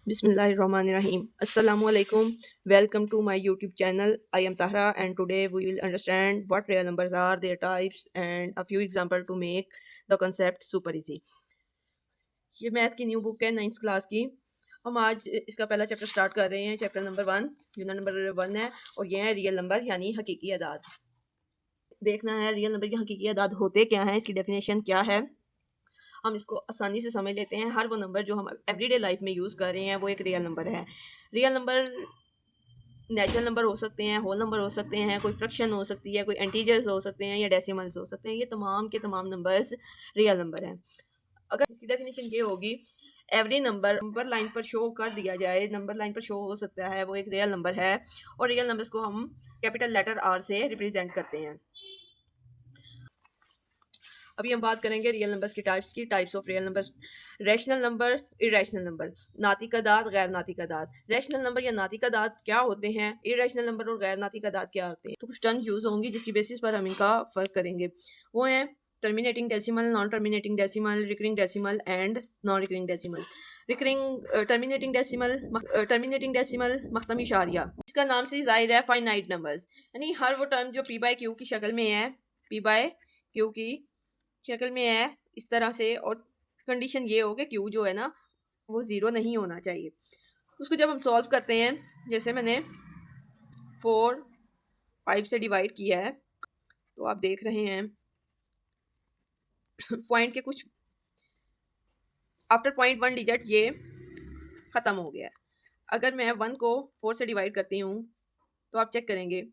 Bismillahirrahmanirrahim. Assalamualaikum. Welcome to my YouTube channel. I am Tahra and today we will understand what real numbers are, their types and a few examples to make the concept super easy. ये math की new book है 9th class की। हम आज इसका पहला chapter start कर रहे हैं, चैप्टर नंबर 1, यूनिट नंबर 1 है और ये है रियल नंबर यानी हकीकी अदाद। देखना है रियल नंबर की हकीकी अदाद होते क्या हैं, इसकी डेफिनेशन क्या है। हम इसको आसानी से समझ लेते हैं। हर वो नंबर जो हम एवरीडे लाइफ में यूज़ कर रहे हैं वो एक रियल नंबर है। रियल नंबर नेचुरल नंबर हो सकते हैं, होल नंबर हो सकते हैं, कोई फ्रैक्शन हो सकती है, कोई इंटीजर्स हो सकते हैं या डेसिमल्स हो सकते हैं। ये तमाम के तमाम नंबर्स रियल नंबर हैं। अगर इसकी डेफिनेशन ये होगी, एवरी नंबर लाइन पर शो कर दिया जाए, नंबर लाइन पर शो हो सकता है, वो एक रियल नंबर है। और रियल नंबर्स को हम कैपिटल लेटर आर से रिप्रेजेंट करते हैं। अभी हम बात करेंगे रियल नंबर्स की types of real numbers. Rational number, irrational number, नातिक अदाद, गैर नातिक अदाद। रैशनल नंबर या नातिक अदाद क्या होते हैं, इरेशनल नंबर और गैर नातिक अदाद क्या होते हैं। तो कुछ टर्म यूज होंगी जिसकी बेसिस पर हम इनका फर्क करेंगे। वो हैं terminating decimal, non terminating decimal, recurring decimal and non recurring decimal. Recurring terminating decimal मख्तमी इशारिया, इसका नाम से जाहिर है फाइनाइट नंबर्स, यानी हर वो टर्म जो पी बाय क्यू की शक्ल में है, पी बाय क्यू की शक्ल में है इस तरह से, और कंडीशन ये हो कि क्यू जो है ना वो ज़ीरो नहीं होना चाहिए। उसको जब हम सॉल्व करते हैं, जैसे मैंने 4 5 से डिवाइड किया है, तो आप देख रहे हैं पॉइंट के कुछ आफ्टर पॉइंट 1 डिजिट ये ख़त्म हो गया है। अगर मैं 1 को 4 से डिवाइड करती हूँ तो आप चेक करेंगे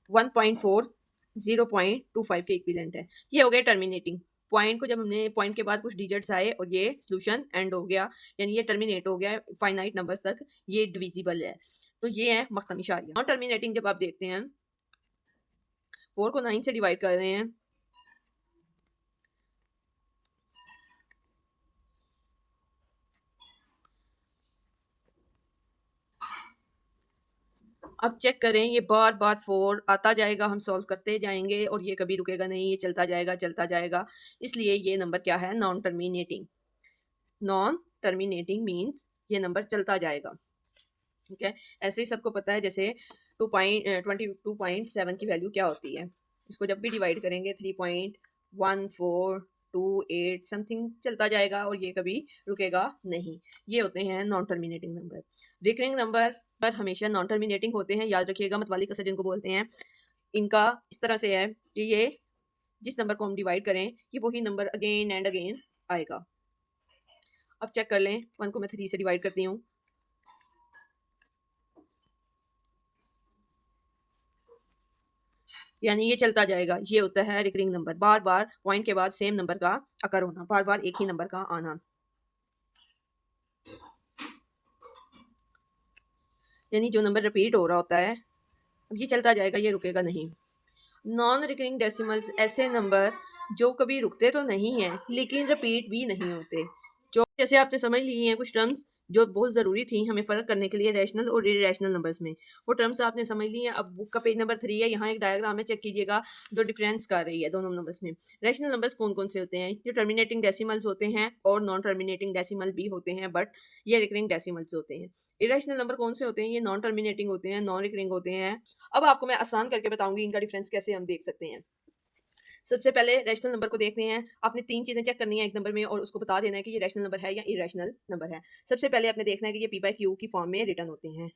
1.4 0.25 के इक्विवेलेंट है। ये हो गया टर्मिनेटिंग पॉइंट को, जब हमने पॉइंट के बाद कुछ डिजिट्स आए और ये सोल्यूशन एंड हो गया, यानी ये टर्मिनेट हो गया फाइनाइट नंबर्स तक, ये डिविजिबल है। तो ये है मख्तमी इशारिया। नॉन टर्मिनेटिंग जब आप देखते हैं 4 को 9 से डिवाइड कर रहे हैं, अब चेक करें ये बार बार 4 आता जाएगा, हम सॉल्व करते जाएंगे और ये कभी रुकेगा नहीं, ये चलता जाएगा। इसलिए ये नंबर क्या है, non terminating. Non terminating means ये नंबर चलता जाएगा। ठीक है, ऐसे ही सबको पता है जैसे 22.7 की वैल्यू क्या होती है। इसको जब भी डिवाइड करेंगे 3.1428 समथिंग चलता जाएगा और ये कभी रुकेगा नहीं। ये होते हैं non terminating number. Recurring number पर हमेशा नॉन टर्मिनेटिंग होते हैं, याद रखिएगा। मतवाली कसर जिनको बोलते हैं, इनका इस तरह से है कि ये जिस नंबर को हम डिवाइड करें ये वही नंबर अगेन एंड अगेन आएगा। अब चेक कर लें, 1 को मैं 3 से डिवाइड करती हूँ, यानी ये चलता जाएगा। ये होता है रिकरिंग नंबर, बार बार पॉइंट के बाद सेम नंबर का अकर होना, बार बार एक ही नंबर का आना, यानी जो नंबर रिपीट हो रहा होता है, अब ये चलता जाएगा, ये रुकेगा नहीं। नॉन रिकरिंग डेसिमल्स ऐसे नंबर जो कभी रुकते तो नहीं हैं लेकिन रिपीट भी नहीं होते। जो जैसे आपने समझ ली हैं कुछ टर्म्स जो बहुत ज़रूरी थी हमें फ़र्क करने के लिए रैशनल और इरेशनल नंबर्स में, वो टर्म्स आपने समझ ली हैं। अब बुक का पेज नंबर 3 है, यहाँ एक डायग्राम है, चेक कीजिएगा जो डिफरेंस कर रही है दोनों नंबर्स में। रैशनल नंबर्स कौन कौन से होते हैं, जो टर्मिनेटिंग डेसिमल्स होते हैं और नॉन टर्मिनेटिंग डेसिमल भी होते हैं, बट ये रिकरिंग डेसिमल्स होते हैं। इरेशनल नंबर कौन से होते हैं, ये नॉन टर्मिनेटिंग होते हैं, नॉन रिकरिंग होते हैं। अब आपको मैं आसान करके बताऊंगी इनका डिफरेंस कैसे हम देख सकते हैं। सबसे पहले रैशनल नंबर को देखते हैं। आपने 3 चीज़ें चेक करनी है एक नंबर में और उसको बता देना है कि ये रैशनल नंबर है या इरेशनल नंबर है। सबसे पहले आपने देखना है कि ये पी बाय क्यू की फॉर्म में रिटर्न होते हैं।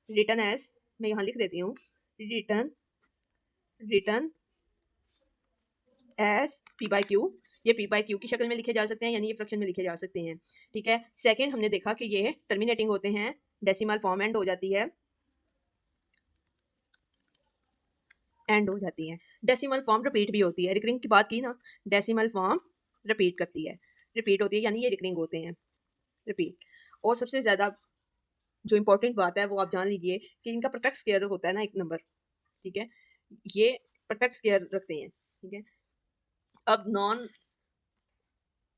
रिटर्न एज, मैं यहाँ लिख देती हूँ, return return as P by Q. ये पी बाय क्यू की शक्ल में लिखे जा सकते हैं, यानी ये फ्रैक्शन में लिखे जा सकते हैं। ठीक है, सेकेंड हमने देखा कि ये टर्मिनेटिंग होते हैं, डेसिमल फॉर्म एंड हो जाती है, एंड हो जाती है। डेसिमल फॉर्म रिपीट भी होती है, रिकरिंग की बात की ना, डेसिमल फॉर्म रिपीट करती है, रिपीट होती है, यानी ये रिकरिंग होते हैं, रिपीट। और सबसे ज़्यादा जो इंपॉर्टेंट बात है वो आप जान लीजिए कि इनका परफेक्ट स्क्वायर होता है ना एक नंबर। ठीक है, ये परफेक्ट स्क्वायर रखते हैं। ठीक है, अब नॉन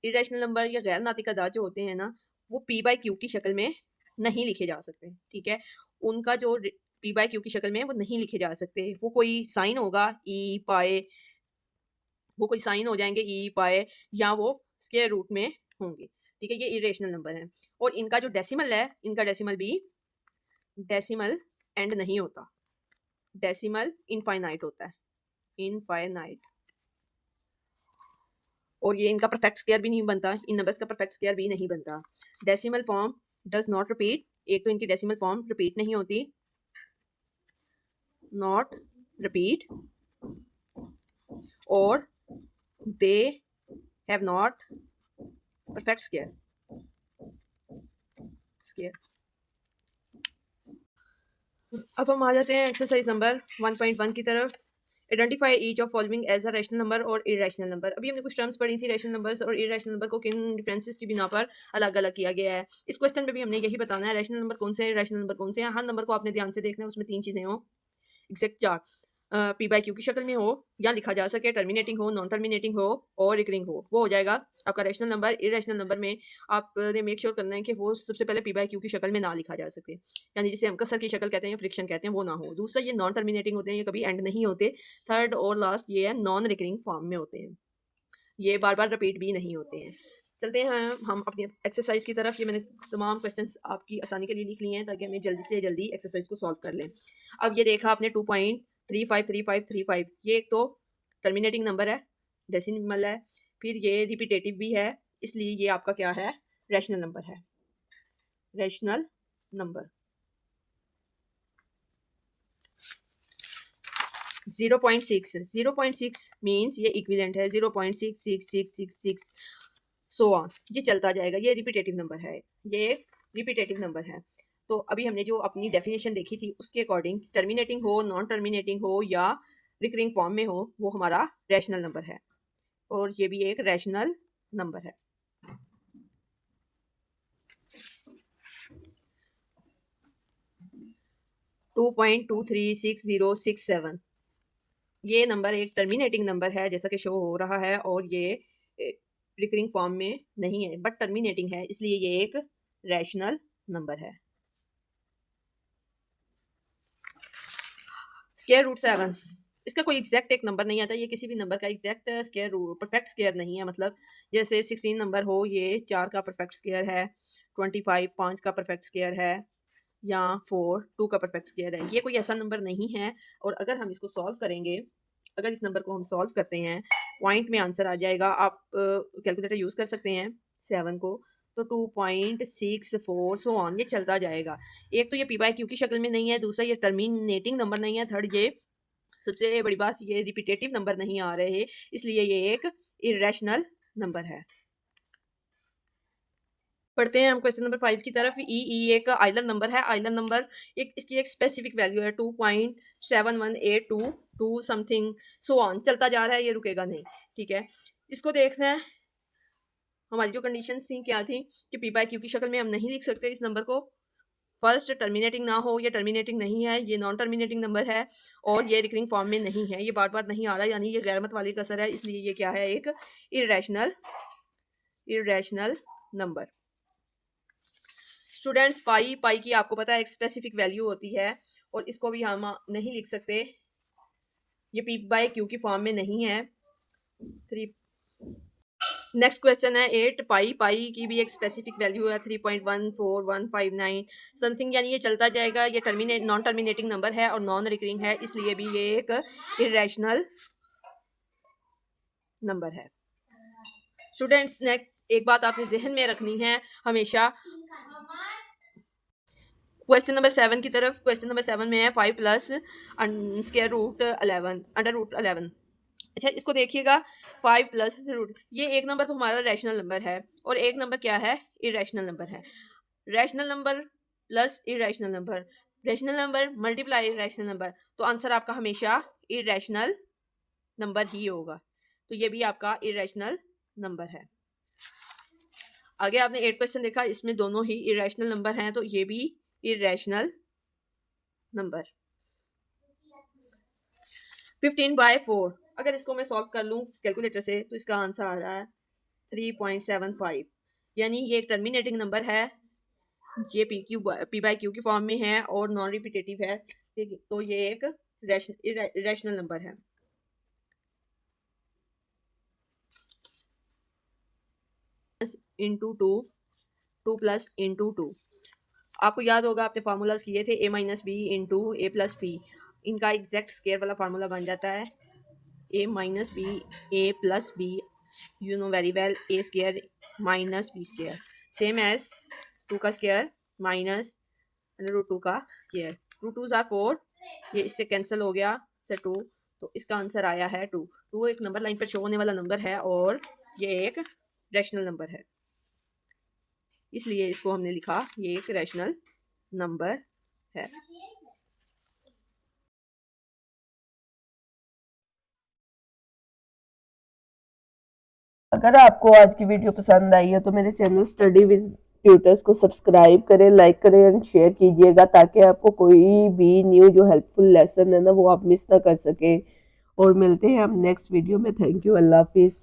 इरेशनल नंबर या गैर नातिक अदाद जो होते हैं ना, वो पी बाय क्यू की शक्ल में नहीं लिखे जा सकते। ठीक है, उनका जो पी बाय क्यू की शक्ल में वो नहीं लिखे जा सकते। वो कोई साइन होगा ई पाए, वो कोई साइन हो जाएंगे ई पाए, या वो स्क्वायर रूट में होंगे। ठीक है, ये इरेशनल नंबर है। और इनका जो डेसिमल है, इनका डेसिमल भी डेसिमल एंड नहीं होता, डेसिमल इनफाइनाइट होता है, इनफाइनाइट। और ये इनका परफेक्ट स्क्वायर भी नहीं बनता, इन नंबर्स का परफेक्ट स्क्वायर भी नहीं बनता। Decimal form does not repeat, एक तो इनकी डेसिमल फॉर्म रिपीट नहीं होती, नॉट रिपीट, और they have not perfect square, square. अब हम आ जाते हैं एक्सरसाइज नंबर 1.1 की तरफ। Identify each of following as a rational number और इरेशनल नंबर। अभी हमने कुछ टर्म्स पढ़ी थी रैशनल नंबर्स और इरेशनल नंबर को किन डिफरेंसेस की बिना पर अलग अलग किया गया है। इस क्वेश्चन में भी हमने यही बताना है, रैशनल नंबर कौन से हैं, इरेशनल नंबर कौन से हैं। हर नंबर को आपने ध्यान से देखना है, उसमें 3 चीज़ें हों, एग्जैक्ट 4, पी बाय क्यू की शक्ल में हो, या लिखा जा सके, टर्मिनेटिंग हो, नॉन टर्मिनेटिंग हो, और रिकरिंग हो, वो हो जाएगा आपका रैशनल नंबर। इरेशनल नंबर में आपने मेक श्योर करना है कि वो सबसे पहले पी बाय क्यू की शक्ल में ना लिखा जा सके, यानी जिसे हम कसर की शक्ल कहते हैं या फ्रिक्शन कहते हैं, वो ना हो। दूसरा, ये नॉन टर्मिनेटिंग होते हैं, ये कभी एंड नहीं होते। थर्ड और लास्ट ये है नॉन रिकरिंग फॉर्म में होते हैं, ये बार बार रिपीट भी नहीं होते हैं। चलते हैं हम अपनी एक्सरसाइज की तरफ। ये मैंने तमाम क्वेश्चंस आपकी आसानी के लिए लिख लिए हैं ताकि हमें जल्दी से जल्दी एक्सरसाइज को सॉल्व कर लें। अब ये देखा आपने 2.353535, ये एक तो टर्मिनेटिंग नंबर है, डेसिमल है, फिर ये रिपीटेटिव भी है, इसलिए ये आपका क्या है, रैशनल नंबर है, रैशनल नंबर। 0.6 मीन्स ये इक्विवेलेंट है, 0.66666 सो ऑन, ये चलता जाएगा, ये रिपीटेटिव नंबर है, ये एक रिपीटेटिव नंबर है। तो अभी हमने जो अपनी डेफिनेशन देखी थी उसके अकॉर्डिंग टर्मिनेटिंग हो, नॉन टर्मिनेटिंग हो, या रिकरिंग फॉर्म में हो, वो हमारा रैशनल नंबर है, और ये भी एक रैशनल नंबर है। टू 2.236067, ये नंबर एक टर्मिनेटिंग नंबर है जैसा कि शो हो रहा है, और ये रिकरिंग फॉर्म में नहीं है बट टर्मिनेटिंग है, इसलिए ये एक रैशनल नंबर है। स्क्वायर रूट 7, इसका कोई एग्जैक्ट एक नंबर नहीं आता, ये किसी भी नंबर का exact square root perfect square नहीं है। मतलब जैसे 16 नंबर हो, ये 4 का परफेक्ट स्क्वायर है, 25 5 का परफेक्ट स्क्वायर है, या 4 2 का परफेक्ट स्क्वायर है, ये कोई ऐसा नंबर नहीं है। और अगर हम इसको सॉल्व करेंगे, अगर इस नंबर को हम सॉल्व करते हैं, पॉइंट में आंसर आ जाएगा। आप कैलकुलेटर यूज़ कर सकते हैं 7 को, तो 2.64 सो ऑन, ये चलता जाएगा। एक तो ये पी बाय क्यू की शक्ल में नहीं है, दूसरा ये टर्मिनेटिंग नंबर नहीं है, थर्ड ये सबसे बड़ी बात ये रिपीटेटिव नंबर नहीं आ रहे, इसलिए ये एक इरेशनल नंबर है। पढ़ते हैं हम क्वेश्चन नंबर 5 की तरफ। ई एक आइलर नंबर है, आइलर नंबर एक इसकी एक स्पेसिफिक वैल्यू है 2.7182 टू समथिंग सो ऑन, चलता जा रहा है, ये रुकेगा नहीं। ठीक है, इसको देखना है हमारी जो कंडीशंस थी क्या थी कि पी बाय क्यू की शक्ल में हम नहीं लिख सकते इस नंबर को। फर्स्ट, टर्मिनेटिंग ना हो, ये टर्मिनेटिंग नहीं है, ये नॉन टर्मिनेटिंग नंबर है, और ये रिकरिंग फॉर्म में नहीं है, ये बार बार नहीं आ रहा, यानी ये गैरमत वाली कसर है, इसलिए ये क्या है, एक इरेशनल नंबर। स्टूडेंट्स, पाई की आपको पता है एक स्पेसिफिक वैल्यू होती है, और इसको भी हम नहीं लिख सकते, ये पी बाय क्यू की फॉर्म में नहीं है। 3 नेक्स्ट क्वेश्चन है 8 पाई की भी एक स्पेसिफिक वैल्यू है 3.14159 समथिंग, यानी ये चलता जाएगा, ये नॉन टर्मिनेटिंग नंबर है और नॉन रिकरिंग है, इसलिए भी ये एक इरेशनल नंबर है। स्टूडेंट्स, नेक्स्ट एक बात आपने जहन में रखनी है हमेशा, क्वेश्चन नंबर 7 की तरफ। क्वेश्चन नंबर 7 में है 5 plus square root 11 under root 11। अच्छा, इसको देखिएगा, 5 प्लस रूट, ये एक नंबर तो हमारा रैशनल नंबर है, और एक नंबर क्या है, इरेशनल नंबर है। Rational number plus irrational number, rational number multiply irrational number, तो आंसर आपका हमेशा इरेशनल नंबर ही होगा, तो ये भी आपका इरेशनल नंबर है। आगे आपने 8 क्वेश्चन देखा, इसमें दोनों ही इरेशनल नंबर हैं, तो ये भी इरेशनल नंबर। 15/4, अगर इसको मैं सॉल्व कर लूँ कैलकुलेटर से, तो इसका आंसर आ रहा है 3.75, यानी ये एक टर्मिनेटिंग नंबर है, ये पी बाय क्यू की फॉर्म में है और नॉन रिपीटेटिव है, ठीक है, तो ये एक रैशनल नंबर है। Into two, two plus into two. आपको याद होगा आपने फार्मूलाज किए थे, A minus B into A plus B. इनका एग्जैक्ट स्केयर वाला फार्मूला बन जाता है A minus B A plus B, you know very well, A square minus B square, same as two का स्केयर माइनस रूट टू का square. Two two ज़ार four, ये इससे कैंसिल हो गया से टू, तो इसका आंसर आया है टू। टू एक नंबर लाइन पर शो होने वाला नंबर है और ये एक रैशनल नंबर है, इसलिए इसको हमने लिखा ये एक रैशनल नंबर है। अगर आपको आज की वीडियो पसंद आई है तो मेरे चैनल स्टडी विद ट्यूटर्स को सब्सक्राइब करें, लाइक करें एंड शेयर कीजिएगा, ताकि आपको कोई भी न्यू जो हेल्पफुल लेसन है ना वो आप मिस ना कर सकें। और मिलते हैं हम नेक्स्ट वीडियो में। थैंक यू, अल्लाह हाफिज़।